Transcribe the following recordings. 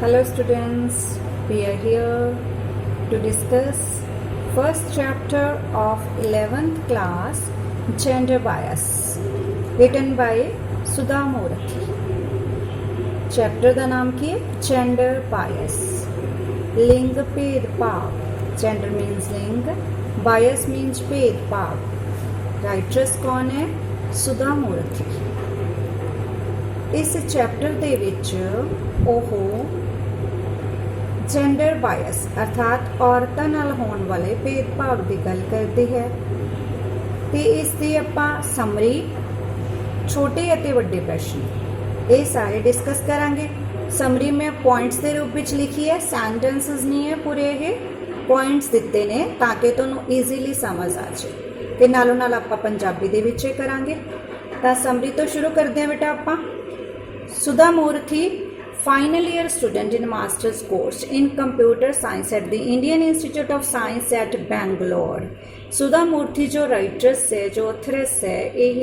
Hello students, we are here to discuss first chapter of 11th class Gender Bias written by Sudha Murthy. Chapter ਦਾ ਨਾਮ ਕੀ ਹੈ? Gender Bias. ਲਿੰਗ ਭੇਦਭਾਵ. Gender means ਲਿੰਗ, bias means ਭੇਦਭਾਵ. Writers ਕੌਣ ਹੈ? ਸੁਧਾ ਮੂਰਥੀ। ਇਸ ਚੈਪਟਰ ਦੇ ਵਿੱਚ ਉਹ ਜੈਂਡਰ ਬਾਇਸ ਅਰਥਾਤ ਔਰਤਾਂ ਨਾਲ ਹੋਣ ਵਾਲੇ ਭੇਦਭਾਵ ਦੀ ਗੱਲ ਕਰਦੇ ਹੈ ਤੇ ਇਸ ਦੀ ਆਪਾਂ ਸਮਰੀ, ਛੋਟੇ ਅਤੇ ਵੱਡੇ ਪ੍ਰਸ਼ਨ ਇਹ ਸਾਰੇ ਡਿਸਕਸ ਕਰਾਂਗੇ। ਸਮਰੀ ਮੈਂ ਪੁਆਇੰਟਸ ਦੇ ਰੂਪ ਵਿੱਚ ਲਿਖੀ ਹੈ, ਸੈਂਟੈਂਸਸ ਨਹੀਂ ਹੈ ਪੂਰੇ, ਇਹ ਪੁਆਇੰਟਸ ਦਿੱਤੇ ਨੇ ਤਾਂ ਕਿ ਤੁਹਾਨੂੰ ਈਜ਼ੀਲੀ ਸਮਝ ਆ ਜਾਏ ਤੇ ਨਾਲੋਂ ਨਾਲ ਆਪਾਂ ਪੰਜਾਬੀ ਦੇ ਵਿੱਚ ਇਹ ਕਰਾਂਗੇ। ਤਾਂ ਸਮਰੀ ਤੋਂ ਸ਼ੁਰੂ ਕਰਦੇ ਹਾਂ ਬੇਟਾ ਆਪਾਂ। Sudha Murthy, final year student in master's course in computer science at the Indian Institute of Science at Bangalore. Sudha Murthy जो writers है, जो authoress है, ਇਹ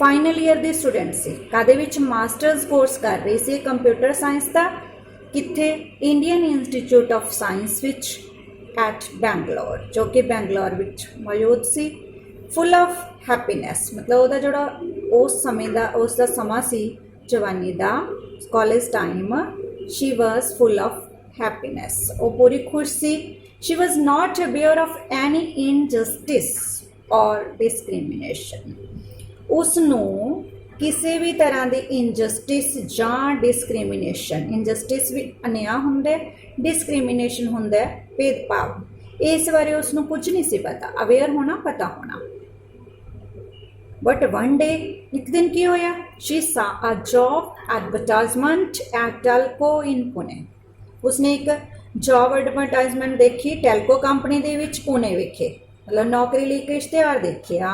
final year ਦੀ student ਸੀ। ਕਾਹਦੇ ਵਿੱਚ? master's course ਕਰ ਰਹੀ ਸੀ computer science ਦਾ। ਕਿੱਥੇ? Indian Institute of Science ਵਿੱਚ at Bangalore, ਜੋ ਕਿ ਬੰਗਲੌਰ ਵਿੱਚ ਮੌਜੂਦ ਸੀ। full of happiness, ਮਤਲਬ ਉਹਦਾ ਜਿਹੜਾ ਉਸ ਸਮੇਂ ਦਾ ਉਸ ਦਾ ਸਮਾਂ ਸੀ ਜਵਾਨੀ ਦਾ, college time, she was full of happiness, ਉਹ ਪੂਰੀ ਖੁਸ਼ ਸੀ। She was not aware of any injustice or discrimination, ਉਸ ਨੂੰ ਕਿਸੇ ਵੀ ਤਰ੍ਹਾਂ ਦੀ ਇਨਜਸਟਿਸ ਜਾਂ ਡਿਸਕ੍ਰਿਮੀਨੇਸ਼ਨ, ਇਨਜਸਟਿਸ ਵੀ ਅਨਿਆਂ ਹੁੰਦਾ, ਡਿਸਕ੍ਰਿਮੀਨੇਸ਼ਨ ਹੁੰਦਾ ਭੇਦਭਾਵ, ਇਸ ਬਾਰੇ ਉਸ ਨੂੰ ਕੁਝ ਨਹੀਂ ਸੀ ਪਤਾ। ਅਵੇਅਰ ਹੋਣਾ, ਪਤਾ ਹੋਣਾ। बट वन डे, एक दिन की होया, she saw a job advertisement at Telco in Pune. उसने एक जॉब एडवरटाइजमेंट देखी टेलको कंपनी दे विच पुणे विखे, मतलब नौकरी ਲਈ ਇੱਕ ਇਸ਼ਤਿਹਾਰ ਦੇਖਿਆ,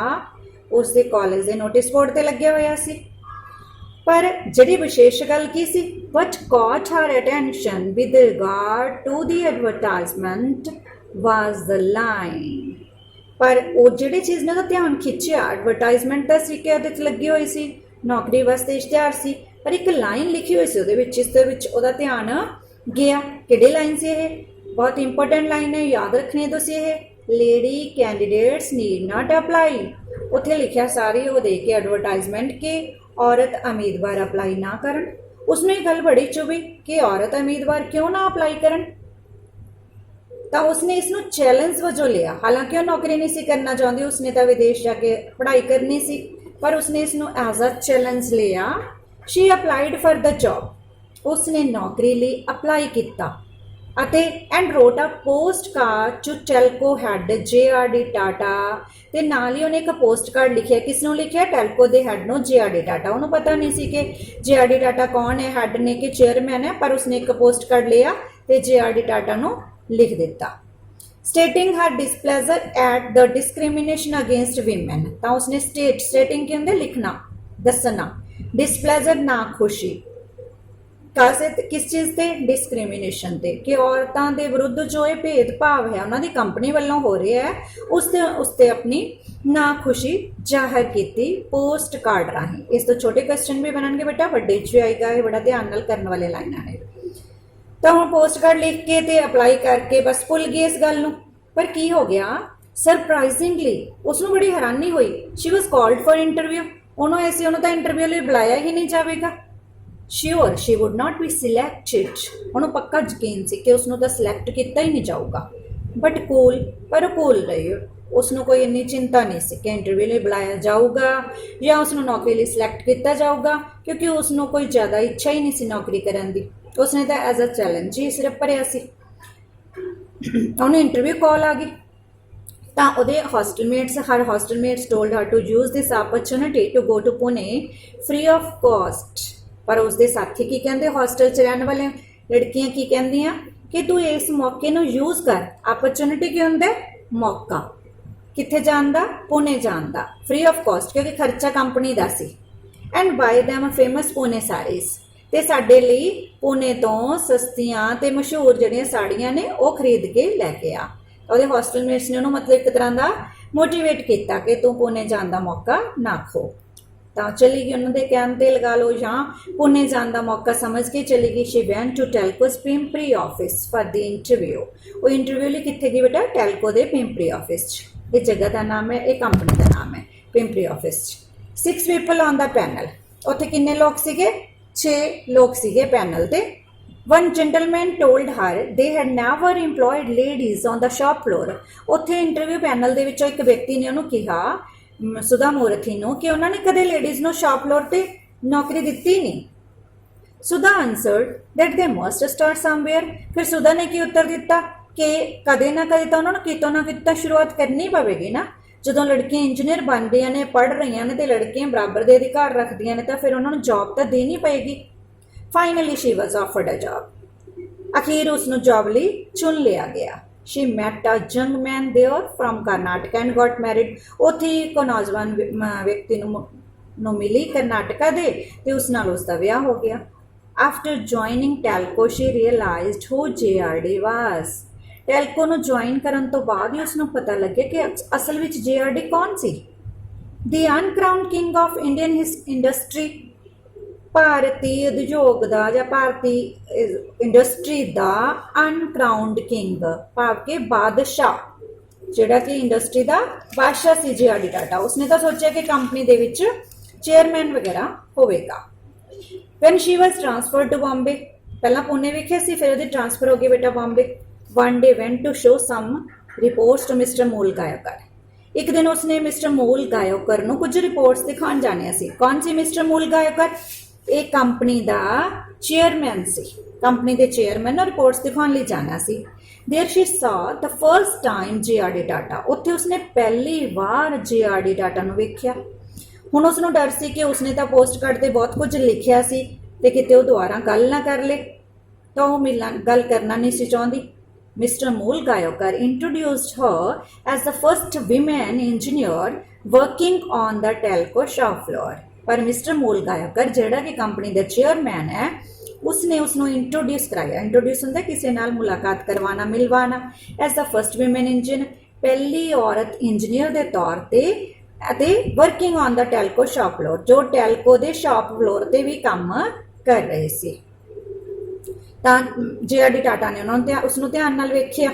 ਉਸ ਦੇ ਕਾਲਜ ਦੇ ਨੋਟਿਸ ਬੋਰਡ ਤੇ ਲੱਗਿਆ ਹੋਇਆ ਸੀ। ਪਰ ਜਿਹੜੀ ਵਿਸ਼ੇਸ਼ ਗੱਲ ਕੀ ਸੀ? what caught her attention with regard to the advertisement was the line। ਪਰ ਉਹ ਜਿਹੜੀ ਚੀਜ਼ ਨੇ ਉਹਦਾ ਧਿਆਨ ਖਿੱਚਿਆ, ਐਡਵਰਟਾਈਜ਼ਮੈਂਟ ਦਾ ਸੀ ਕਿ ਉਹਦੇ 'ਚ ਲੱਗੀ ਹੋਈ ਸੀ, ਨੌਕਰੀ ਵਾਸਤੇ ਇਸ਼ਤਿਹਾਰ ਸੀ, ਪਰ ਇੱਕ ਲਾਈਨ ਲਿਖੀ ਹੋਈ ਸੀ ਉਹਦੇ ਵਿੱਚ, ਇਸ ਦੇ ਵਿੱਚ ਉਹਦਾ ਧਿਆਨ ਗਿਆ। ਕਿਹੜੀ ਲਾਈਨ ਸੀ ਇਹ? ਬਹੁਤ ਇੰਪੋਰਟੈਂਟ ਲਾਈਨ ਹੈ, ਯਾਦ ਰੱਖਣੀ ਤੁਸੀਂ ਇਹ। ਲੇਡੀ ਕੈਂਡੀਡੇਟਸ ਨੀਡ ਨਾਟ ਅਪਲਾਈ। ਉੱਥੇ ਲਿਖਿਆ ਸਾਰੀ ਉਹ ਦੇ ਕੇ ਐਡਵਰਟਾਈਜ਼ਮੈਂਟ ਕਿ ਔਰਤ ਉਮੀਦਵਾਰ ਅਪਲਾਈ ਨਾ ਕਰਨ। ਉਸਨੂੰ ਇਹ ਗੱਲ ਬੜੀ ਚੁਭੀ ਕਿ ਔਰਤ ਉਮੀਦਵਾਰ ਕਿਉਂ ਨਾ ਅਪਲਾਈ ਕਰਨ। ਤਾਂ ਉਸਨੇ ਇਸ ਨੂੰ ਚੈਲੰਜ ਵਜੋਂ ਲਿਆ। ਹਾਲਾਂਕਿ ਉਹ ਨੌਕਰੀ ਨਹੀਂ ਸੀ ਕਰਨਾ ਚਾਹੁੰਦੀ, ਉਸਨੇ ਤਾਂ ਵਿਦੇਸ਼ ਜਾ ਕੇ ਪੜ੍ਹਾਈ ਕਰਨੀ ਸੀ, ਪਰ ਉਸਨੇ ਇਸ ਨੂੰ ਐਜ਼ ਅ ਚੈਲੰਜ ਲਿਆ। She applied for the job, ਉਸਨੇ ਨੌਕਰੀ ਲਈ ਅਪਲਾਈ ਕੀਤਾ ਅਤੇ and wrote a post card to Telco head JRD Tata, ਤੇ ਨਾਲ ਹੀ ਉਹਨੇ ਇੱਕ ਪੋਸਟ ਕਾਰਡ ਲਿਖਿਆ। ਕਿਸ ਨੂੰ ਲਿਖਿਆ? ਟੈਲਕੋ ਦੇ ਹੈਡ ਨੂੰ, JRD ਟਾਟਾ। ਉਹਨੂੰ ਪਤਾ ਨਹੀਂ ਸੀ ਕਿ JRD ਟਾਟਾ ਕੌਣ ਹੈ, ਹੈਡ ਨੇ ਕਿ ਚੇਅਰਮੈਨ ਹੈ, ਪਰ ਉਸਨੇ ਇੱਕ ਪੋਸਟ ਕਾਰਡ ਲਿਆ ਤੇ JRD ਟਾਟਾ ਨੂੰ ਲਿਖ ਦਿੱਤਾ। Stating her displeasure at the discrimination against women. ਤਾਂ ਉਸਨੇ ਸਟੇਟਿੰਗ ਕੀ ਹੁੰਦੇ? ਲਿਖਣਾ, ਦੱਸਣਾ। ਡਿਸਪਲੇਜ਼ਰ ਨਾ ਖੁਸ਼ੀ, ਕਾਸੇ ਕਿਸ ਚੀਜ਼ ਤੇ? ਡਿਸਕ੍ਰਿਮੀਨੇਸ਼ਨ ਤੇ, ਕਿ ਔਰਤਾਂ ਦੇ ਵਿਰੁੱਧ ਜੋ ਇਹ ਭੇਦਭਾਵ ਹੈ ਉਹਨਾਂ ਦੀ ਕੰਪਨੀ ਵੱਲੋਂ ਹੋ ਰਿਹਾ ਹੈ, ਉਸ ਤੇ ਆਪਣੀ ਨਾ ਖੁਸ਼ੀ ਜ਼ਾਹਰ ਕੀਤੀ ਪੋਸਟ ਕਾਰਡ ਰਾਹੀਂ। ਇਸ ਤੋਂ ਛੋਟੇ ਕੁਐਸਚਨ ਵੀ ਬਣਨਗੇ ਬੇਟਾ, ਵੱਡੇ 'ਚ ਆਏਗਾ, ਇਹ ਬੜਾ ਧਿਆਨ ਨਾਲ ਕਰਨ ਵਾਲੇ ਲਾਈਨਾਂ ਨੇ। ਤਾਂ ਹੁਣ ਪੋਸਟ ਕਾਰਡ ਲਿਖ ਕੇ ਤੇ ਅਪਲਾਈ ਕਰਕੇ ਬਸ ਭੁੱਲ ਗਈ ਇਸ ਗੱਲ ਨੂੰ। ਪਰ ਕੀ ਹੋ ਗਿਆ? ਸਰਪ੍ਰਾਈਜ਼ਿੰਗਲੀ ਉਸਨੂੰ ਬੜੀ ਹੈਰਾਨੀ ਹੋਈ। ਸ਼ੀ ਵਾਜ਼ ਕਾਲਡ ਫॉर ਇੰਟਰਵਿਊ, ਉਹਨੂੰ ਐਸੀ ਉਹਨੂੰ ਤਾਂ ਇੰਟਰਵਿਊ ਲਈ ਬੁਲਾਇਆ ਹੀ ਨਹੀਂ ਜਾਵੇਗਾ। Sure she would not be selected, ਉਹਨੂੰ ਪੱਕਾ ਯਕੀਨ ਸੀ ਕਿ ਉਸਨੂੰ ਤਾਂ ਸਿਲੈਕਟ ਕੀਤਾ ਹੀ ਨਹੀਂ ਜਾਊਗਾ। ਬਟ ਕੂਲ, ਪਰ ਕੂਲ ਰਹੀ, ਉਸਨੂੰ ਕੋਈ ਇੰਨੀ ਚਿੰਤਾ ਨਹੀਂ ਸੀ ਕਿ ਇੰਟਰਵਿਊ ਲਈ ਬੁਲਾਇਆ ਜਾਊਗਾ ਜਾਂ ਉਸਨੂੰ ਨੌਕਰੀ ਲਈ ਸਿਲੈਕਟ ਕੀਤਾ ਜਾਊਗਾ, ਕਿਉਂਕਿ ਉਸਨੂੰ ਕੋਈ ਜ਼ਿਆਦਾ ਇੱਛਾ ਹੀ ਨਹੀਂ ਸੀ ਨੌਕਰੀ ਕਰਨ ਦੀ। ਉਸਨੇ ਤਾਂ ਐਜ਼ ਅ ਚੈਲੰਜ ਹੀ ਸਿਰਫ ਭਰਿਆ ਸੀ। ਉਹਨੂੰ ਇੰਟਰਵਿਊ ਕਾਲ ਆ ਗਈ ਤਾਂ ਉਹਦੇ hostelmates told her to use this opportunity to go to Pune free of cost. ਪਰ ਉਸਦੇ ਸਾਥੀ ਕੀ ਕਹਿੰਦੇ? ਹੋਸਟਲ 'ਚ ਰਹਿਣ ਵਾਲੇ ਲੜਕੀਆਂ ਕੀ ਕਹਿੰਦੀਆਂ ਕਿ ਤੂੰ ਇਸ ਮੌਕੇ ਨੂੰ ਯੂਜ਼ ਕਰ। ਆਪਰਚੁਨਿਟੀ ਕੀ ਹੁੰਦਾ? ਮੌਕਾ। ਕਿੱਥੇ ਜਾਣ ਦਾ? ਪੁਣੇ ਜਾਣ ਦਾ, ਫ੍ਰੀ ਆਫ ਕੋਸਟ, ਕਿਉਂਕਿ ਖਰਚਾ ਕੰਪਨੀ ਦਾ ਸੀ। And buy them famous Pune saris, ਤੇ ਸਾਡੇ ਲਈ ਪੁਣੇ ਤੋਂ ਸਸਤੀਆਂ ਤੇ ਮਸ਼ਹੂਰ ਜਿਹੜੀਆਂ ਸਾੜੀਆਂ ਨੇ ਉਹ ਖਰੀਦ ਕੇ ਲੈ ਕੇ ਆ। ਉਹਦੇ ਹੋਸਟਲਮੇਟਸ ਨੇ ਉਹਨੂੰ ਮਤਲਬ ਇੱਕ ਤਰ੍ਹਾਂ ਦਾ ਮੋਟੀਵੇਟ ਕੀਤਾ ਕਿ ਤੂੰ ਪੁਣੇ ਜਾਣ ਦਾ ਮੌਕਾ ਨਾ ਖੋ। ਤਾਂ ਚਲੀ ਗਈ ਉਹਨਾਂ ਦੇ ਕਹਿਣ ਤੇ ਲਗਾ ਲਓ, ਜਾਂ ਪੁणे ਜਾਣ ਦਾ ਮੌਕਾ ਸਮਝ ਕੇ ਚਲੀ ਗਈ। She went to Telco's Pimpri office for the interview. ਉਹ ਇੰਟਰਵਿਊ ਲਈ ਕਿੱਥੇ ਗਈ ਬੇਟਾ? ਟੈਲਕੋ ਦੇ ਪਿੰਪਰੀ ਆਫਿਸ 'ਚ। ਇਹ ਜਗ੍ਹਾ ਦਾ ਨਾਮ ਹੈ, ਇਹ ਕੰਪਨੀ ਦਾ ਨਾਮ ਹੈ, ਪਿੰਪਰੀ ਆਫਿਸ 'ਚ। 6 ਪੀਪਲ ਔਨ ਦਾ ਪੈਨਲ। ਉੱਥੇ ਕਿੰਨੇ ਲੋਕ ਸੀਗੇ? 6 ਲੋਕ ਸੀਗੇ ਪੈਨਲ ਤੇ। One gentleman told her they had never employed ladies on the shop floor। ਉੱਥੇ ਇੰਟਰਵਿਊ ਪੈਨਲ ਦੇ ਵਿੱਚੋਂ ਇੱਕ ਵਿਅਕਤੀ ਨੇ ਉਹਨੂੰ ਕਿਹਾ, ਸੁਧਾ ਮੂਰਥੀ ਨੂੰ, ਕਿ ਉਹਨਾਂ ਨੇ ਕਦੇ ਲੇਡੀਜ਼ ਨੂੰ ਸ਼ਾਪ ਫਲੋਰ ਤੇ ਨੌਕਰੀ ਦਿੱਤੀ ਨਹੀਂ। ਸੁਧਾ ਆਨਸਰਡ that they must start somewhere। ਫਿਰ ਸੁਧਾ ਨੇ ਕੀ ਉੱਤਰ ਦਿੱਤਾ ਕਿ ਕਦੇ ਨਾ ਕਦੇ ਤਾਂ ਉਹਨਾਂ ਨੂੰ ਕਿਤੋਂ ਨਾ ਕਿਤੋਂ ਸ਼ੁਰੂਆਤ ਕਰਨੀ ਪਵੇਗੀ ਨਾ। ਜਦੋਂ ਲੜਕੀਆਂ ਇੰਜੀਨੀਅਰ ਬਣਦੀਆਂ ਨੇ, ਪੜ੍ਹ ਰਹੀਆਂ ਨੇ ਤੇ ਲੜਕੀਆਂ ਬਰਾਬਰ ਦੇ ਅਧਿਕਾਰ ਰੱਖਦੀਆਂ ਨੇ, ਤਾਂ ਫਿਰ ਉਹਨਾਂ ਨੂੰ ਜੌਬ ਤਾਂ ਦੇਣੀ ਪਏਗੀ। Finally she was offered a job। ਅਖੀਰ ਉਸਨੂੰ ਜੌਬ ਲਈ ਚੁਣ ਲਿਆ ਗਿਆ। She met a young man there from Karnataka and got married। ਉੱਥੇ ਇੱਕ ਨੌਜਵਾਨ ਵਿਅਕਤੀ ਨੂੰ ਮਿਲੀ ਕਰਨਾਟਕਾ ਦੇ ਤੇ ਉਸ ਨਾਲ ਉਸਦਾ ਵਿਆਹ ਹੋ ਗਿਆ। After joining Telco she realized who JRD was। Telco ਨੂੰ ਜੁਆਇਨ ਕਰਨ ਤੋਂ ਬਾਅਦ ਹੀ ਉਸਨੂੰ ਪਤਾ ਲੱਗਿਆ ਕਿ ਅਸਲ ਵਿੱਚ JRD ਕੌਣ ਸੀ? The uncrowned king of Indian industry। ਭਾਰਤੀ ਉਦਯੋਗ ਦਾ ਜਾਂ ਭਾਰਤੀ ਇੰਡਸਟਰੀ ਦਾ ਅਨਕਰਾਊਂਡ ਕਿੰਗ, ਭਾਵ ਕਿ ਬਾਦਸ਼ਾਹ, ਜਿਹੜਾ ਕਿ ਇੰਡਸਟਰੀ ਦਾ ਬਾਦਸ਼ਾਹ ਸੀ JRD ਟਾਟਾ। ਉਸਨੇ ਤਾਂ ਸੋਚਿਆ ਕਿ ਕੰਪਨੀ ਦੇ ਵਿੱਚ ਚੇਅਰਮੈਨ ਵਗੈਰਾ ਹੋਵੇਗਾ। When she was transferred to Bombay. ਪਹਿਲਾਂ ਪੁਣੇ ਵਿਖੇ ਸੀ, ਫਿਰ ਉਹਦੀ ਟ੍ਰਾਂਸਫਰ ਹੋ ਗਈ ਬੇਟਾ Bombay. One day went to show some reports to mister Mool Gaikar. ਇੱਕ ਦਿਨ ਉਸਨੇ ਮਿਸਟਰ ਮੂਲ ਗਾਇਕਰ ਨੂੰ ਕੁਝ ਰਿਪੋਰਟਸ ਦਿਖਾਉਣ ਜਾਣਿਆ ਸੀ। ਕੌਣ ਸੀ ਮਿਸਟਰ ਮੂਲ ਗਾਇਕਰ? ਇਹ ਕੰਪਨੀ ਦਾ ਚੇਅਰਮੈਨ ਸੀ। ਕੰਪਨੀ ਦੇ ਚੇਅਰਮੈਨ ਨੂੰ ਰਿਪੋਰਟਸ ਦਿਖਾਉਣ ਲਈ ਜਾਣਾ ਸੀ। ਦੇਰ ਸ਼ੀ ਸਾ the first time JRD Tata. ਉੱਥੇ ਉਸਨੇ ਪਹਿਲੀ ਵਾਰ JRD ਟਾਟਾ ਨੂੰ ਵੇਖਿਆ। ਹੁਣ ਉਸਨੂੰ ਡਰ ਸੀ ਕਿ ਉਸਨੇ ਤਾਂ ਪੋਸਟ ਕਾਰਡ ਤੇ ਬਹੁਤ ਕੁਝ ਲਿਖਿਆ ਸੀ ਤੇ ਕਿਤੇ ਉਹ ਦੁਬਾਰਾ ਗੱਲ ਨਾ ਕਰ ਲੇ, ਤਾਂ ਉਹ ਗੱਲ ਕਰਨਾ ਨਹੀਂ ਸੀ ਚਾਹੁੰਦੀ। Mr. Mool Gayokar introduced her as the first women engineer working on the Telco shop floor। ਪਰ ਮਿਸਟਰ ਮੂਲ ਗਾਇਕਰ, ਜਿਹੜਾ ਕਿ ਕੰਪਨੀ ਦਾ ਚੇਅਰਮੈਨ ਹੈ, ਉਸਨੇ ਉਸਨੂੰ ਇੰਟਰੋਡਿਊਸ ਕਰਾਇਆ। ਇੰਟਰੋਡਿਊਸ ਹੁੰਦਾ ਕਿਸੇ ਨਾਲ ਮੁਲਾਕਾਤ ਕਰਵਾਣਾ, ਮਿਲਵਾਣਾ। As the first women engineer, ਪਹਿਲੀ ਔਰਤ ਇੰਜੀਨੀਅਰ ਦੇ ਤੌਰ ਤੇ, ਅਤੇ working on the Telco shop floor, ਜੋ ਟੈਲਕੋ ਦੇ ਸ਼ਾਪ ਫਲੋਰ ਤੇ ਵੀ ਕੰਮ ਕਰ ਰਹੇ ਸੀ। ਤਾਂ JRD ਟਾਟਾ ਨੇ ਉਸਨੂੰ ਧਿਆਨ ਨਾਲ ਵੇਖਿਆ।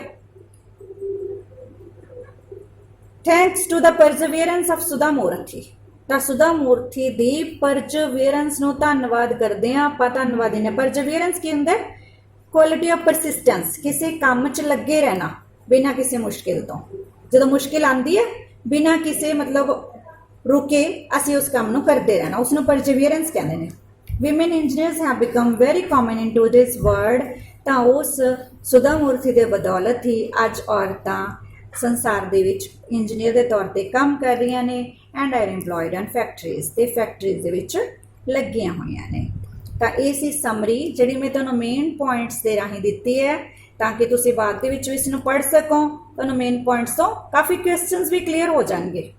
ਥੈਂਕਸ ਟੂ ਦਾ ਪਰਸੇਵੀਅਰੈਂਸ ਆਫ ਸੁਧਾ ਮੂਰਥੀ। ਤਾਂ ਸੁਧਾ ਮੂਰਥੀ ਦੀ ਪਰਸੇਵੀਅਰੈਂਸ ਨੂੰ ਧੰਨਵਾਦ ਕਰਦੇ ਹਾਂ ਆਪਾਂ। ਧੰਨਵਾਦੀ ਨੇ। ਪਰਸੇਵੀਅਰੈਂਸ ਕੀ ਹੁੰਦਾ? ਕੁਆਲਿਟੀ ਆਫ ਪਰਸਿਸਟੈਂਸ, ਕਿਸੇ ਕੰਮ 'ਚ ਲੱਗੇ ਰਹਿਣਾ ਬਿਨਾਂ ਕਿਸੇ ਮੁਸ਼ਕਿਲ ਤੋਂ। ਜਦੋਂ ਮੁਸ਼ਕਿਲ ਆਉਂਦੀ ਹੈ, ਬਿਨਾਂ ਕਿਸੇ ਰੁਕੇ ਅਸੀਂ ਉਸ ਕੰਮ ਨੂੰ ਕਰਦੇ ਰਹਿਣਾ, ਉਸਨੂੰ ਪਰਸੇਵੀਅਰੈਂਸ ਕਹਿੰਦੇ ਨੇ। Women engineers have become very common in today's world। ਤਾਂ ਉਸ ਸੁਧਾ ਮੂਰਥੀ ਦੇ ਬਦੌਲਤ ਹੀ ਅੱਜ ਔਰਤਾਂ ਸੰਸਾਰ ਦੇ ਵਿੱਚ ਇੰਜੀਨੀਅਰ ਦੇ ਤੌਰ ਤੇ ਕੰਮ ਕਰ ਰਹੀਆਂ ਨੇ। And are employed in factories, ਤੇ ਫੈਕਟਰੀਜ਼ ਦੇ ਵਿੱਚ ਲੱਗੀਆਂ ਹੋਈਆਂ ਨੇ। ਤਾਂ ਇਹ ਸੀ ਸਮਰੀ, ਜਿਹੜੀ ਮੈਂ ਤੁਹਾਨੂੰ ਮੇਨ ਪੁਆਇੰਟਸ ਦੇ ਰਾਹੀਂ ਦਿੱਤੀ ਹੈ, ਤਾਂ ਕਿ ਤੁਸੀਂ ਬਾਅਦ ਦੇ ਵਿੱਚ ਵੀ ਇਸ ਨੂੰ ਪੜ੍ਹ ਸਕੋ। ਤੁਹਾਨੂੰ ਮੇਨ ਪੁਆਇੰਟਸ ਤੋਂ ਕਾਫੀ ਕੁਐਸਚਨਸ ਵੀ ਕਲੀਅਰ ਹੋ ਜਾਣਗੇ।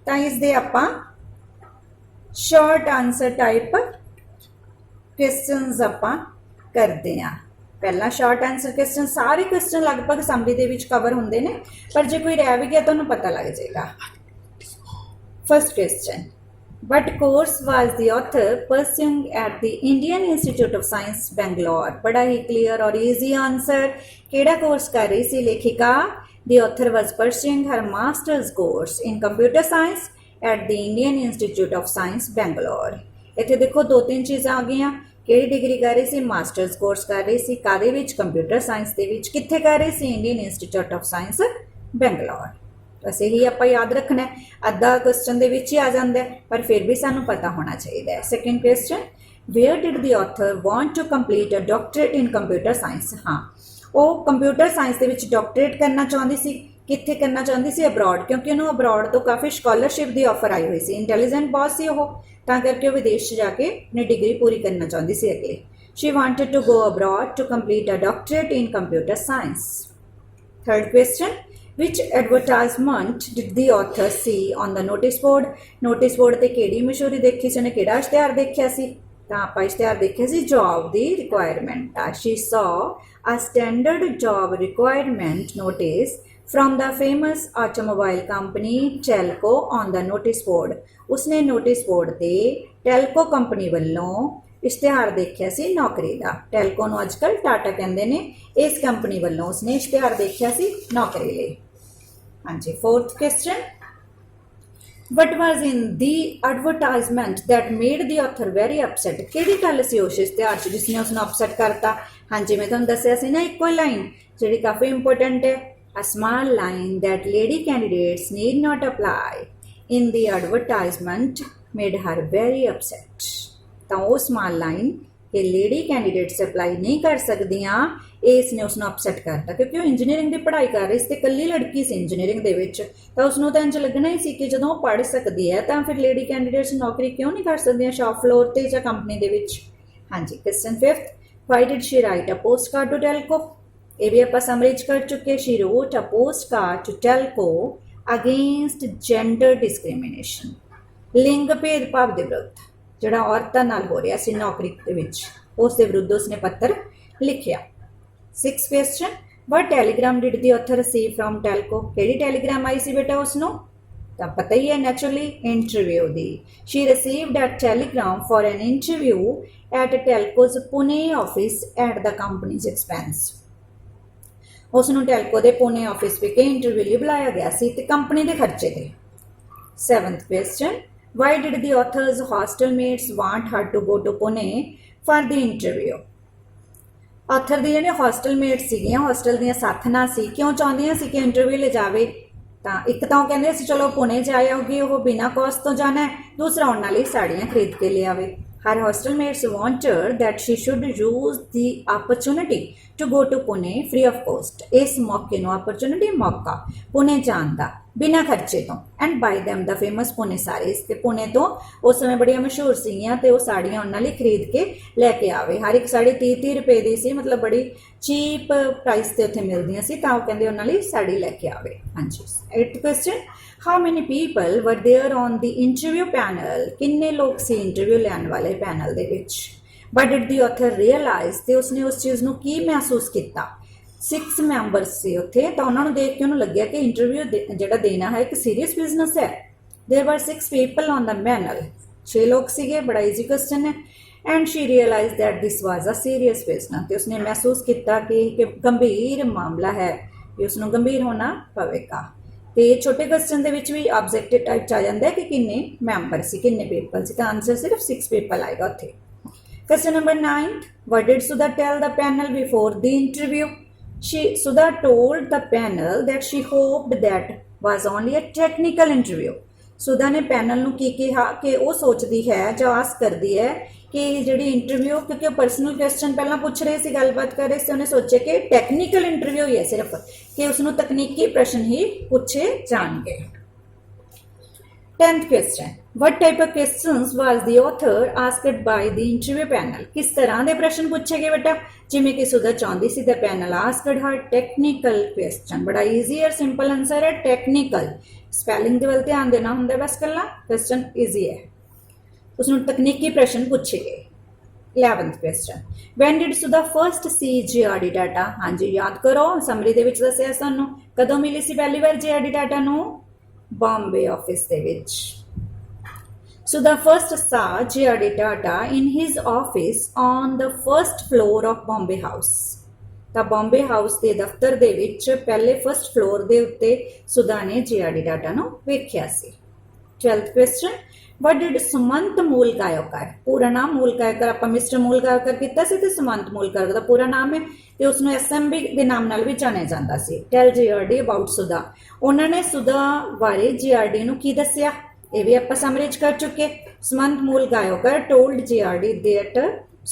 ਤਾਂ ਇਸ ਦੇ ਆਪਾਂ ਸ਼ਾਰਟ ਆਨਸਰ ਟਾਈਪ ਕੁਐਸਚਨਸ ਆਪਾਂ ਕਰਦੇ ਹਾਂ। ਪਹਿਲਾਂ ਸ਼ਾਰਟ ਆਨਸਰ ਕੁਐਸਚਨ, ਸਾਰੇ ਕੁਐਸਚਨ ਲਗਭਗ ਸਮਰੀ ਦੇ ਵਿੱਚ ਕਵਰ ਹੁੰਦੇ ਨੇ, ਪਰ ਜੇ ਕੋਈ ਰਹਿ ਵੀ ਗਿਆ ਤੁਹਾਨੂੰ ਪਤਾ ਲੱਗ ਜਾਏਗਾ। First question, what course was the author pursuing at the Indian Institute of Science Bangalore। बड़ा ही clear और easy answer। केड़ा कोर्स कर रही सी लेखिका? The author was pursuing her master's course in computer science at the Indian Institute of Science Bangalore। ਇੱਥੇ ਦੇਖੋ ਦੋ ਤਿੰਨ ਚੀਜ਼ਾਂ ਆ ਗਈਆਂ। ਕਿਹੜੀ ਡਿਗਰੀ ਕਰ ਰਹੀ ਸੀ? ਮਾਸਟਰਸ ਕੋਰਸ ਕਰ ਰਹੀ ਸੀ। ਕਾਹਦੇ ਵਿੱਚ? ਕੰਪਿਊਟਰ ਸਾਇੰਸ ਦੇ ਵਿੱਚ। ਕਿੱਥੇ ਕਰ ਰਹੀ ਸੀ? Indian Institute of Science Bangalore. ਬਸ ਇਹੀ ਆਪਾਂ ਯਾਦ ਰੱਖਣਾ ਹੈ। ਅੱਧਾ ਕੁਐਸਚਨ ਦੇ ਵਿੱਚ ਹੀ ਆ ਜਾਂਦਾ ਹੈ, ਪਰ ਫਿਰ ਵੀ ਸਾਨੂੰ ਪਤਾ ਹੋਣਾ ਚਾਹੀਦਾ ਹੈ। Second question, where did the author want to complete a doctorate in computer science. ਹਾਂ, ਉਹ ਕੰਪਿਊਟਰ ਸਾਇੰਸ ਦੇ ਵਿੱਚ ਡਾਕਟਰੇਟ ਕਰਨਾ ਚਾਹੁੰਦੀ ਸੀ। ਕਿੱਥੇ ਕਰਨਾ ਚਾਹੁੰਦੀ ਸੀ? ਅਬਰੋਡ, ਕਿਉਂਕਿ ਉਹਨੂੰ ਅਬਰੋਡ ਤੋਂ ਕਾਫੀ ਸਕਾਲਰਸ਼ਿਪ ਦੀ ਆਫਰ ਆਈ ਹੋਈ ਸੀ। ਇੰਟੈਲੀਜੈਂਟ ਬਹੁਤ ਸੀ ਉਹ, ਤਾਂ ਕਰਕੇ ਉਹ ਵਿਦੇਸ਼ 'ਚ ਜਾ ਕੇ ਆਪਣੀ ਡਿਗਰੀ ਪੂਰੀ ਕਰਨਾ ਚਾਹੁੰਦੀ ਸੀ ਅੱਗੇ। She wanted to go abroad to complete a doctorate in computer science. Third question, which advertisement did the author see on the notice board। Notice board ਤੇ ਕਿਹੜੀ ਮਸ਼ਹੂਰੀ ਦੇਖੀ ਸੀ ਉਹਨੇ? ਕਿਹੜਾ ਇਸ਼ਤਿਹਾਰ ਦੇਖਿਆ ਸੀ? ਤਾਂ ਆਪਾਂ ਇਸ਼ਤਿਹਾਰ ਦੇਖਿਆ ਸੀ ਜੌਬ ਦੀ ਰਿਕੁਆਇਰਮੈਂਟ ਦਾ। she saw a standard job requirement notice from the famous automobile company Telco on the notice board. उसने नोटिस बोर्ड ते टैलको कंपनी वालों इश्तिहार देखिया सी नौकरी का। टैलको नूं अजकल टाटा कहंदे ने। इस कंपनी वालों उसने इश्तिहार देखिया सी नौकरी लई। हाँ जी, fourth question, what was in the advertisement that made the author very upset. किहड़ी गल सी उस इश्तिहार च जिसने उसनूं अपसैट करता। हाँ जी, मैं तुहानूं दस्सिया सी ना इक्को लाइन जिहड़ी काफ़ी इंपोर्टेंट है, a small line that lady candidates need not apply in the advertisement made her very upset. तो वो स्मॉल लाइन कि लेडी कैंडिडेट्स अप्लाई नहीं कर सकदियां, इसने उसनूं अपसैट करता क्योंकि वो इंजीनियरिंग की पढ़ाई कर रही सी, कल्ली लड़की सी इंजीनियरिंग दे विच, तो उसनूं तां इंज लगना ही सी कि जदों वो पढ़ सकदी है तां फिर लेडी कैंडिडेट्स नौकरी क्यों नहीं कर सकदियां शॉप फ्लोर ते जां कंपनी दे विच। हाँ जी, question fifth, why did she write a post card to Telco. ये भी आपां समराइज कर चुके। She wrote a post card to Telco against gender discrimination, लिंग भेदभाव के विरुद्ध जिहड़ा औरतां नाल हो रहा सी नौकरी दे विच, उस दे विरुद्ध उसने पत्र लिखिया। Six question, what telegram did the author receive from Telco. किहड़ी टैलीग्राम आई सी बेटा उसनों, तो पता ही है नैचुरली इंटरव्यू दी। She received a telegram for an interview at Telco's Pune office at the company's expense. उसनों टैलको दे पुणे ऑफिस विखे इंटरव्यू लिए बुलाया गया सी ते कंपनी दे खर्चे ते। Seventh question, why did the author's hostel mates want her to go to Pune for the interview. Author दी जिहड़ियां हॉस्टल मेट्स सीगियां, हॉस्टल दियां साथना सी, क्यों चाहुंदियां सी कि इंटरव्यू ले जावे। तां इक तां कहंदे सी चलो पुणे जा आऊगी, वो बिना कॉस्ट तो जाना है, दूसरा उन्हां लई साड़ियां खरीद के ले आवे। Her hostelmates wanted that she should use the opportunity to go to Pune free of cost. इस मौके नूं opportunity मौका पुणे जाण दा बिना खर्चे तो, and bye them the famous Pune saris. ते पुणे तो उस समय बड़िया मशहूर सीगियां ते वो साड़ियां उन्हां लई खरीद के लैके आवे। हर एक साड़ी 30-30 रुपए दी सी, मतलब बड़ी चीप प्राइस ते उत्थे मिलदियां सी, तां कहंदे उन्हां लई साड़ी लैके आवे। हाँ जी, 8th question, how many people were there on the interview panel. किन्ने लोग सी इंटरव्यू लैण वाले पैनल दे विच। But did the author realise, ते उसने उस चीज़ नूं की महसूस किया। 6 मैंबर्स से उत्थे, तो उन्होंने देख के उन्होंने लग्या कि इंटरव्यू जिहड़ा देना है एक सीरीयस बिजनेस है। There were 6 people on the panel, 6 लोग सीगे, बड़ा ईजी क्वेश्चन है। And she realise that this was a serious business, तो उसने महसूस किया कि गंभीर मामला है, कि उसनों गंभीर होना पवेगा। तो ये छोटे क्वेश्चन के भी ऑब्जेक्टिव टाइप च आ जाता है कि किन्ने मैंबर से, किन्ने पीपल से, तो आंसर सिर्फ 6 पीपल आएगा उत्थे। Question number 9, what did Sudha tell the panel before the interview. Sudha told the panel that she hoped that was only a technical interview. सुधा ने पैनल नूं की कहा कि वो सोचती है, जो आस करती है कि जिहड़ी इंटरव्यू, क्योंकि पर्सनल क्वेश्चन पहला पूछ रहे सी, गलबात कर रहे सी, उन्हें सोचे कि टैक्नीकल इंटरव्यू ही है सिर्फ, कि उसनों तकनीकी प्रश्न ही पूछे जाएंगे। 10th question, what type of questions was the author asked by the interview panel। किस तरह के प्रश्न पूछे गए बेटा, जिमें कि सुधा चाहती see the panel asked her technical question। बड़ा इजी और सिंपल आंसर है टेक्निकल, स्पेलिंग के वाल ध्यान देना होंगे बस, कला क्वेश्चन इजी है, उसनों तकनीकी प्रश्न पूछे गए। 11th question, when did Sudha first see JRD Tata. हाँ जी, याद करो समरी दे विच दस्सिया सानू कदों मिली सी पहली बार जीआरडी डाटा नूं, Bombay office they which. Sudha first saw GRD Tata in his office on the first floor of Bombay House। ਤਾਂ ਬੰਬੇ ਹਾਊਸ ਦੇ ਦਫ਼ਤਰ ਦੇ ਵਿੱਚ ਪਹਿਲੇ ਫਸਟ ਫਲੋਰ ਦੇ ਉੱਤੇ ਸੁਧਾ ਨੇ GRD Tata ਨੂੰ ਵੇਖਿਆ ਸੀ। 12th question, what did Sumant ਮੂਲਗਾਇਕਰ। ਪੂਰਾ ਨਾਮ ਮੂਲਗਾਇਕਰ ਆਪਾਂ ਮਿਸਟਰ ਮੂਲਗਾਇਕਰ ਕੀਤਾ ਸੀ, ਤੇ ਸੁਮੰਤ ਮੂਲਗਾਇਕਰ ਦਾ ਪੂਰਾ ਨਾਮ ਹੈ, ਤੇ ਉਸਨੂੰ SMB ਦੇ ਨਾਮ ਨਾਲ ਵੀ ਜਾਣਿਆ ਜਾਂਦਾ ਸੀ। Tell GRD about ਸੁਧਾ। ਉਹਨਾਂ ਨੇ ਸੁਧਾ ਬਾਰੇ GRD ਨੂੰ ਕੀ ਦੱਸਿਆ, ये भी आप समराइज कर चुके। Sumant Moolgaokar told GRD that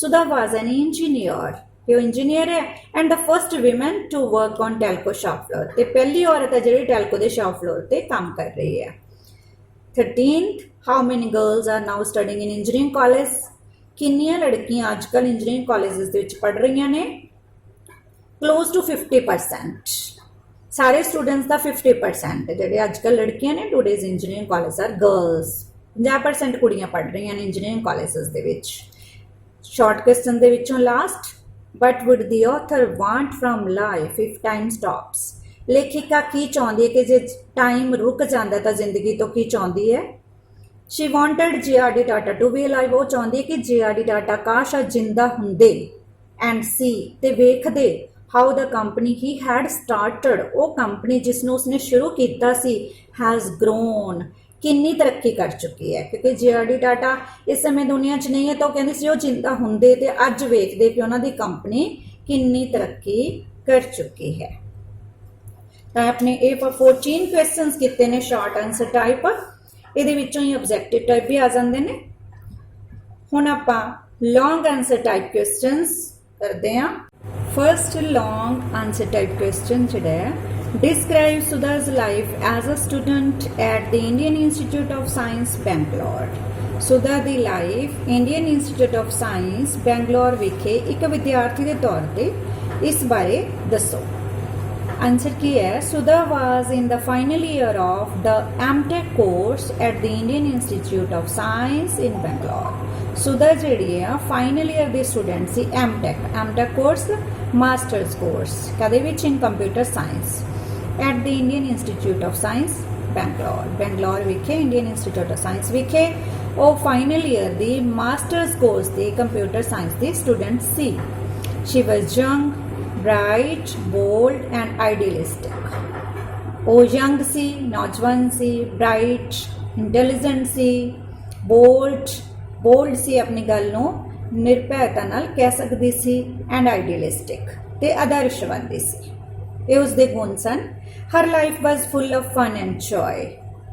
Sudha was an engineer, कि वो इंजीनियर है, and the first women to work on Telco shop floor, ते पहली औरत है जिहड़ी टैलको दे शॉप फ्लोर ते काम कर रही है। 13th, how many girls are now studying in engineering college. किन्नियां लड़कियां अजकल इंजीनियरिंग कॉलेजेस दे विच पढ़ रही ने, क्लोज टू 50%। सारे स्टूडेंट्स का 50% ਜਿਹੜੇ अजकल लड़कियां ने today's engineering college are girls. 50% कुड़ियां पढ़ रही हैं इंजीनियरिंग कॉलेजेस दे विच। शॉर्ट क्वेश्चन दे विचों last, what would the author want from life if time stops. ਲੇਖਿਕਾ ਕੀ ਚਾਹੁੰਦੀ ਹੈ ਕਿ ਜੇ ਟਾਈਮ ਰੁਕ ਜਾਂਦਾ ਤਾਂ ਜ਼ਿੰਦਗੀ ਤੋਂ ਕੀ ਚਾਹੁੰਦੀ ਹੈ? ਸ਼ੀ ਵਾਂਟਡ ਜੇ.ਆਰ.ਡੀ. Tata to be alive. ਉਹ ਚਾਹੁੰਦੀ ਹੈ ਕਿ ਜੇ.ਆਰ.ਡੀ. ਟਾਟਾ ਕਾਸ਼ ਅੱਜ ਜਿੰਦਾ ਹੁੰਦੇ। ਐਂਡ ਸੀ ਤੇ ਵੇਖਦੇ how the company he had started, ਉਹ ਕੰਪਨੀ ਜਿਸ ਨੂੰ ਉਸਨੇ ਸ਼ੁਰੂ ਕੀਤਾ ਸੀ, ਹੈਜ਼ ਗਰੋਨ, ਕਿੰਨੀ ਤਰੱਕੀ ਕਰ ਚੁੱਕੀ ਹੈ। ਕਿਉਂਕਿ ਜੇ.ਆਰ.ਡੀ. ਟਾਟਾ ਇਸ ਸਮੇਂ ਦੁਨੀਆ 'ਚ ਨਹੀਂ ਹੈ ਤਾਂ ਉਹ ਕਹਿੰਦੇ ਸੀ ਉਹ ਜਿੰਦਾ ਹੁੰਦੇ ਤੇ ਅੱਜ ਵੇਖਦੇ ਕਿ ਉਹਨਾਂ ਦੀ ਕੰਪਨੀ ਕਿੰਨੀ ਤਰੱਕੀ ਕਰ ਚੁੱਕੀ ਹੈ। ਤਾਂ ਆਪਣੇ ਇਹ 14 ਕੁਐਸਚਨਸ ਕੀਤੇ ਨੇ ਸ਼ਾਰਟ ਆਨਸਰ ਟਾਈਪ। ਇਹਦੇ ਵਿੱਚੋਂ ਹੀ ਆਬਜੈਕਟਿਵ ਟਾਈਪ ਵੀ ਆ ਜਾਂਦੇ ਨੇ। ਹੁਣ ਆਪਾਂ ਲੌਂਗ ਆਨਸਰ ਟਾਈਪ ਕੁਐਸਚਨਸ ਕਰਦੇ ਹਾਂ। First long answer type question ਜਿਹੜਾ ਹੈ, describe Sudha's life as a student at the Indian Institute of Science Bangalore. Sudha ਦੀ life Indian Institute of Science Bangalore ਵਿਖੇ ਇੱਕ ਵਿਦਿਆਰਥੀ ਦੇ ਤੌਰ ਤੇ ਇਸ ਬਾਰੇ ਦੱਸੋ। आंसर की है, Sudha was in the final year of the M.Tech course at the Indian Institute of Science in Bangalore। Sudha ਜਿਹੜੀ ਹੈ ਫਾਈਨਲ ਈਅਰ ਦੀ ਸਟੂਡੈਂਟ ਸੀ M.Tech ਕੋਰਸ ਮਾਸਟਰਸ ਕੋਰਸ ਕਦੇ ਵਿੱਚ in computer science at the Indian Institute of Science Bangalore ਵਿਖੇ Indian Institute of Science ਵਿਖੇ ਉਹ final year ਦੀ ਮਾਸਟਰਸ ਕੋਰਸ ਦੀ ਕੰਪਿਊਟਰ ਸਾਇੰਸ ਦੀ ਸਟੂਡੈਂਟ ਸੀ। She was young, bright, bold and idealistic. वो यंग सी, नौजवान सी, ब्राइट, इंटैलीजेंट सी, बोल्ड सी, अपनी गल नूं निरभैता नाल कह सकदी सी, एंड आइडियलिस्टिक ते आदर्शवादी सी। ये उसदे गुण सन। Her life was full of fun and joy.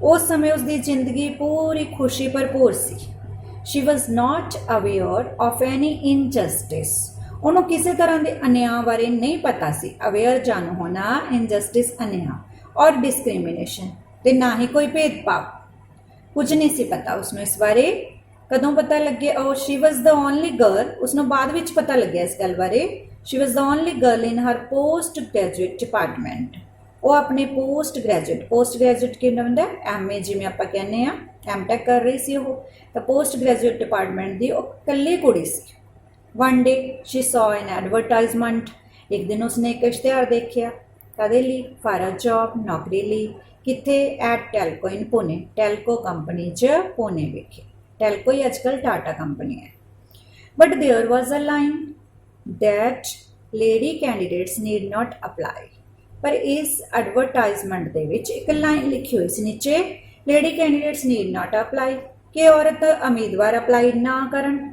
उस समय उसदी जिंदगी पूरी खुशी भरपूर सी। She was not aware of any injustice. ਉਹਨੂੰ ਕਿਸੇ ਤਰ੍ਹਾਂ ਦੇ ਅਨਿਆਂ ਬਾਰੇ ਨਹੀਂ ਪਤਾ ਸੀ। ਅਵੇਅਰ ਜਾਣੂ ਹੋਣਾ, ਇਨਜਸਟਿਸ ਅਨਿਆਂ, ਔਰ ਡਿਸਕ੍ਰਿਮੀਨੇਸ਼ਨ ਤੇ ਨਾ ਹੀ ਕੋਈ ਭੇਦਭਾਵ, ਕੁਝ ਨਹੀਂ ਸੀ ਪਤਾ ਉਸਨੂੰ ਇਸ ਬਾਰੇ। ਕਦੋਂ ਪਤਾ ਲੱਗਿਆ? ਉਹ she was the only girl, ਉਸਨੂੰ ਬਾਅਦ ਵਿੱਚ ਪਤਾ ਲੱਗਿਆ ਇਸ ਗੱਲ ਬਾਰੇ। She was the only girl in her post graduate department. ਉਹ ਆਪਣੇ ਪੋਸਟ ਗ੍ਰੈਜੂਏਟ ਕੀ ਹੁੰਦਾ? MA ਜਿਵੇਂ ਆਪਾਂ ਕਹਿੰਦੇ ਆ, M.Tech ਕਰ ਰਹੀ ਸੀ ਉਹ, ਤਾਂ ਪੋਸਟ ਗ੍ਰੈਜੂਏਟ ਡਿਪਾਰਟਮੈਂਟ ਦੀ ਉਹ ਇਕੱਲੀ ਕੁੜੀ ਸੀ। One day she saw an advertisement. एक दिन उसने एक इश्तिहार देखा। कदे ली? फॉर अ जॉब, नौकरी ली। किथे? At Telco in Pune, Telco company च पुणे विखे। टेलको ही अजकल टाटा कंपनी है। But there was a line that lady candidates need not apply. पर इस एडवरटाइजमेंट दे विच एक लाइन लिखी हुई सी नीचे, lady candidates need not apply, कि औरत उम्मीदवार अप्लाई ना करन।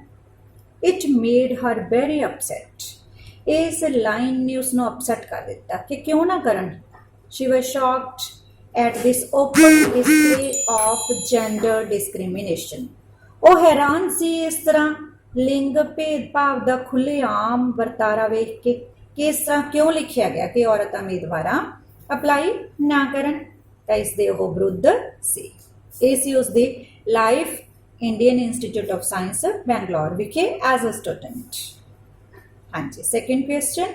It made her very upset. इस लाइन ने उसनों अपसेट कर दिता कि क्यों ना करन। She was shocked at this open history of gender discrimination. वो हैरान सी इस तरह लिंग भेदभाव का खुलेआम वरतारा वेख के कि इस तरह क्यों लिखा गया कि औरत उम्मीदवार अप्लाई ना करन। तो इसके वो विरुद्ध सी। ये सी उसकी life Indian Institute of Science Bangalore विखे एज अ स्टूडेंट। हाँ जी, सेकेंड क्वेश्चन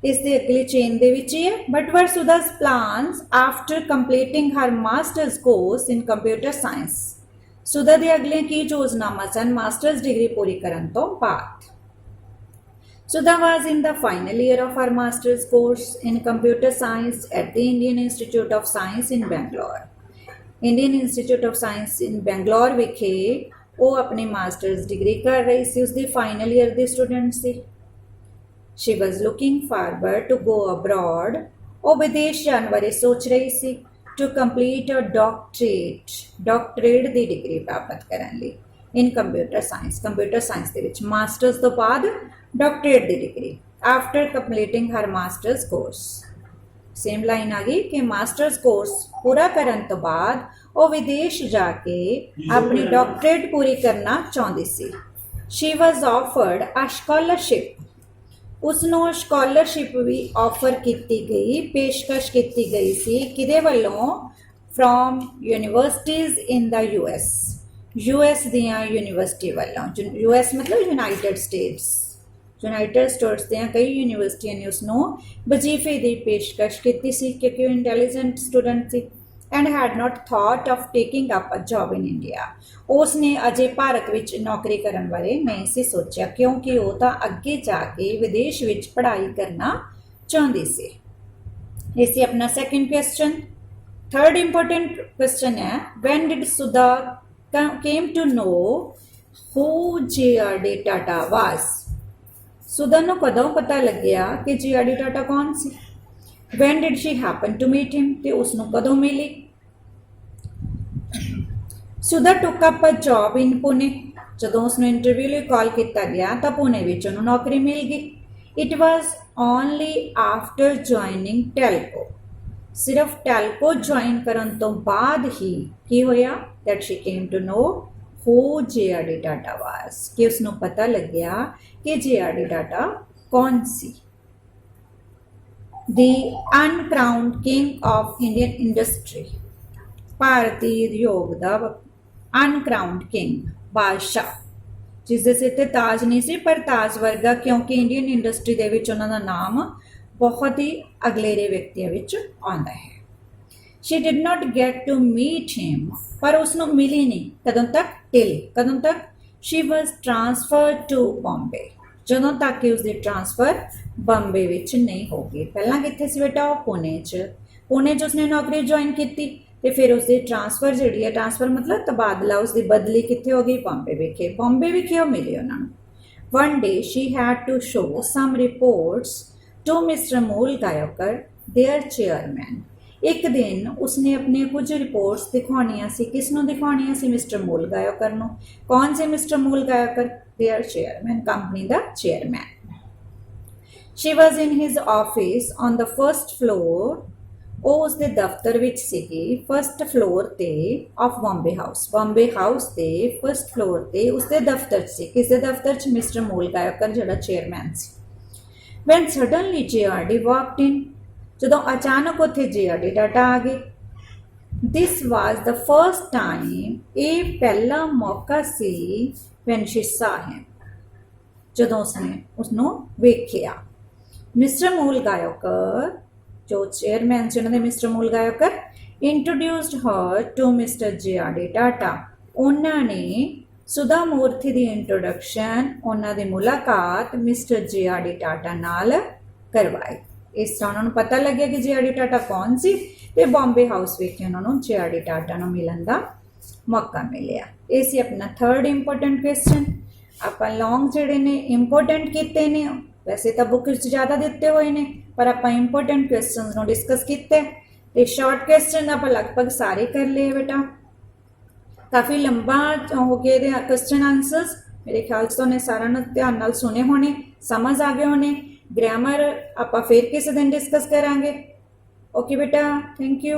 इस दे अगली चेन दे विच ही है। What were Sudha's plans after completing her master's course in computer science। सुधा दे अगले की योजनावां सन मास्टर्स डिग्री पूरी करन तो बाद। Sudha was in the final year of her master's course in computer science at the Indian Institute of Science in Bangalore। Indian Institute of Science in Bangalore विखे वो अपनी मास्टर्स डिग्री कर रही सी। उसकी फाइनल ईयर की स्टूडेंट सी। She was looking forward to go abroad. वो विदेश जाने बारे सोच रही सी। टू कंप्लीट अ डॉक्टरेट की डिग्री प्राप्त करने लई इन कंप्यूटर साइंस के विच मास्टर्स तो बाद डॉक्टरेट की डिग्री आफ्टर कंप्लीटिंग हर मास्टर्स कोर्स। सेम लाइन आ गई कि मास्टर्स कोर्स पूरा करने तो बाद वो विदेश जाके अपनी डॉक्टरेट पूरी करना चाहती सी। She was offered a scholarship. उसनों स्कॉलरशिप भी ऑफर की गई, पेशकश की गई सी। किदे वालों? From universities in the US दियां यूनिवर्सिटी वालों। US मतलब यूनाइटेड स्टेट्स ਦੀਆਂ कई यूनिवर्सिटियां ने उसनों वजीफे की पेशकश की सी क्योंकि वो intelligent student C and had not thought of taking up a job in India. उसने अजे भारत विच नौकरी करने बारे नहीं सी सोचा क्योंकि वो तो अगे जाके विदेश विच पढ़ाई करना चाहती सी। ये सी अपना second question. Third important question है, when did Sudha came to know who जे.आर.डी. टाटा वाज। सुधा ਨੂੰ ਕਦੋਂ ਪਤਾ ਲੱਗਿਆ ਕਿ ਜੇ.ਆਰ.ਡੀ. ਟਾਟਾ ਕੌਣ ਸੀ। when did she happen to meet him, ਤੇ ਉਸ ਨੂੰ ਕਦੋਂ ਮਿਲੀ। ਸੁਧਾ took up a job in Pune, ਜਦੋਂ ਉਸ ਨੂੰ ਇੰਟਰਵਿਊ ਲਈ ਕਾਲ ਕੀਤਾ ਗਿਆ ਤਾਂ ਪੁਣੇ ਵਿੱਚ ਉਹਨੂੰ ਨੌਕਰੀ ਮਿਲ ਗਈ। it was only after joining telco, ਸਿਰਫ ਟੈਲਕੋ ਜੁਆਇਨ ਕਰਨ ਤੋਂ ਬਾਅਦ ਹੀ ਕੀ ਹੋਇਆ that she came to know who ਜੇ.ਆਰ.ਡੀ. Tata was, ਕਿ ਉਸ ਨੂੰ ਪਤਾ ਲੱਗਿਆ ਕਿ ਜੇ.ਆਰ.ਡੀ. ਟਾਟਾ ਕੌਣ ਸੀ। the uncrowned king of Indian industry, ਭਾਰਤੀ ਉਦਯੋਗ ਦਾ uncrowned king, ਬਾਦਸ਼ਾਹ, ਜਿਸ ਦੇ ਸਿਰ ਤੇ ਤਾਜ ਨਹੀਂ ਸੀ ਪਰ ਤਾਜ ਵਰਗਾ, ਕਿਉਂਕਿ ਇੰਡੀਅਨ ਇੰਡਸਟਰੀ ਦੇ ਵਿੱਚ ਉਹਨਾਂ ਦਾ ਨਾਮ ਬਹੁਤ ਹੀ ਅਗਲੇਰੇ ਵਿਅਕਤੀਆਂ ਵਿੱਚ ਆਉਂਦਾ ਹੈ। she did not get to meet him, ਪਰ ਉਸ ਨੂੰ ਮਿਲੀ ਨਹੀਂ। ਕਦੋਂ ਤੱਕ? till, ਕਦੋਂ ਤੱਕ? she was transferred to Bombay, ਜਦੋਂ ਤੱਕ ਕਿ ਉਸਦੀ ਟ੍ਰਾਂਸਫਰ ਬੰਬੇ ਵਿੱਚ ਨਹੀਂ ਹੋ ਗਈ। ਪਹਿਲਾਂ ਕਿੱਥੇ ਸੀ ਬੇਟਾ? ਉਹ ਪੁਣੇ 'ਚ। ਪੁਣੇ 'ਚ ਉਸਨੇ ਨੌਕਰੀ ਜੁਆਇਨ ਕੀਤੀ ਤੇ ਫਿਰ ਉਸਦੀ ਟ੍ਰਾਂਸਫਰ ਜਿਹੜੀ ਹੈ, ਟ੍ਰਾਂਸਫਰ ਮਤਲਬ ਤਬਾਦਲਾ, ਉਸਦੀ ਬਦਲੀ ਕਿੱਥੇ ਹੋ ਗਈ? ਬੰਬੇ ਵਿਖੇ। ਬੰਬੇ ਵਿਖੇ ਉਹ ਮਿਲੇ ਉਹਨਾਂ ਨੂੰ। one day she had to show some reports to Mr. Mool Gayokar, their chairman, ਇੱਕ ਦਿਨ ਉਸਨੇ ਆਪਣੀਆਂ ਕੁਝ ਰਿਪੋਰਟਸ ਦਿਖਾਉਣੀਆਂ ਸੀ। ਕਿਸ ਨੂੰ ਦਿਖਾਉਣੀਆਂ ਸੀ? ਮਿਸਟਰ ਮੂਲ ਗਾਇਕਰ ਨੂੰ। ਕੌਣ ਸੀ mister Mool ਗਾਇਕਰ? their chairman, company the chairman. she was in his office on the first floor, ਉਹ ਉਸਦੇ ਦਫ਼ਤਰ ਵਿੱਚ ਸੀਗੀ ਫਸਟ ਫਲੋਰ ਤੇ of Bombay house, Bombay house ਦੇ ਫਸਟ ਫਲੋਰ ਤੇ ਉਸਦੇ ਦਫ਼ਤਰ ਸੀ। ਕਿਸ ਦੇ ਦਫ਼ਤਰ 'ਚ? ਮਿਸਟਰ ਮੂਲ ਗਾਇਕਰ ਜਿਹੜਾ chairman C. when suddenly ਜੇ.ਆਰ.ਡੀ. walked in, ਜਦੋਂ ਅਚਾਨਕ ਉੱਥੇ ਜੇ.ਆਰ.ਡੀ. ਟਾਟਾ ਆ ਗਏ। this was the first time, ਇਹ ਪਹਿਲਾ ਮੌਕਾ ਸੀ when she saw him, ਜਦੋਂ ਉਸਨੇ ਉਸਨੂੰ ਵੇਖਿਆ। ਮਿਸਟਰ ਮੂਲ ਗਾਇਕਰ ਜੋ ਚੇਅਰਮੈਨ ਸੀ ਉਹਨਾਂ ਦੇ, mister Mool ਗਾਇਕਰ introduced her to Mr. ਜੇ.ਆਰ.ਡੀ. Tata, ਉਹਨਾਂ ਨੇ ਸੁਧਾ ਮੂਰਤੀ ਦੀ ਇੰਟਰੋਡਕਸ਼ਨ, ਉਹਨਾਂ ਦੀ ਮੁਲਾਕਾਤ ਮਿਸਟਰ ਜੇ.ਆਰ.ਡੀ. ਟਾਟਾ ਨਾਲ ਕਰਵਾਈ। ਇਸ ਤਰ੍ਹਾਂ ਉਹਨਾਂ ਨੂੰ ਪਤਾ ਲੱਗਿਆ ਕਿ ਜੇ.ਆਰ.ਡੀ. ਟਾਟਾ ਕੌਣ ਸੀ ਤੇ ਬੰਬੇ ਹਾਊਸ ਵਿਖੇ ਉਹਨਾਂ ਨੂੰ ਜੇ.ਆਰ.ਡੀ. ਟਾਟਾ ਨੂੰ ਮਿਲਣ ਦਾ ਮੌਕਾ ਮਿਲਿਆ। ਇਹ ਸੀ ਆਪਣਾ ਥਰਡ ਇੰਪੋਰਟੈਂਟ ਕੁਐਸਚਨ। ਆਪਾਂ ਲੌਂਗ ਜਿਹੜੇ ਨੇ ਇੰਪੋਰਟੈਂਟ ਕੀਤੇ ਨੇ, ਵੈਸੇ ਤਾਂ ਬੁੱਕ ਵਿੱਚ ਜ਼ਿਆਦਾ ਦਿੱਤੇ ਹੋਏ ਨੇ ਪਰ ਆਪਾਂ ਇੰਪੋਰਟੈਂਟ ਕੁਐਸਚਨਸ ਨੂੰ ਡਿਸਕਸ ਕੀਤੇ ਤੇ ਸ਼ਾਰਟ ਕੁਐਸਚਨ ਆਪਾਂ ਲਗਭਗ ਸਾਰੇ ਕਰ ਲਏ ਬੇਟਾ। ਕਾਫੀ ਲੰਬਾ ਹੋ ਗਏ ਇਹਦੇ ਕੁਐਸਚਨ ਆਨਸਰਸ। ਮੇਰੇ ਖਿਆਲ 'ਚ ਤੁਹਾਨੂੰ ਸਾਰਿਆਂ ਨੂੰ ਧਿਆਨ ਨਾਲ ਸੁਣੇ ਹੋਣੇ, ਸਮਝ ਆ ਗਏ ਹੋਣੇ। ਗ੍ਰਾਮਰ ਆਪਾਂ ਫਿਰ ਕਿਸੇ ਦਿਨ ਡਿਸਕਸ ਕਰਾਂਗੇ। ਓਕੇ ਬੇਟਾ, ਥੈਂਕ ਯੂ।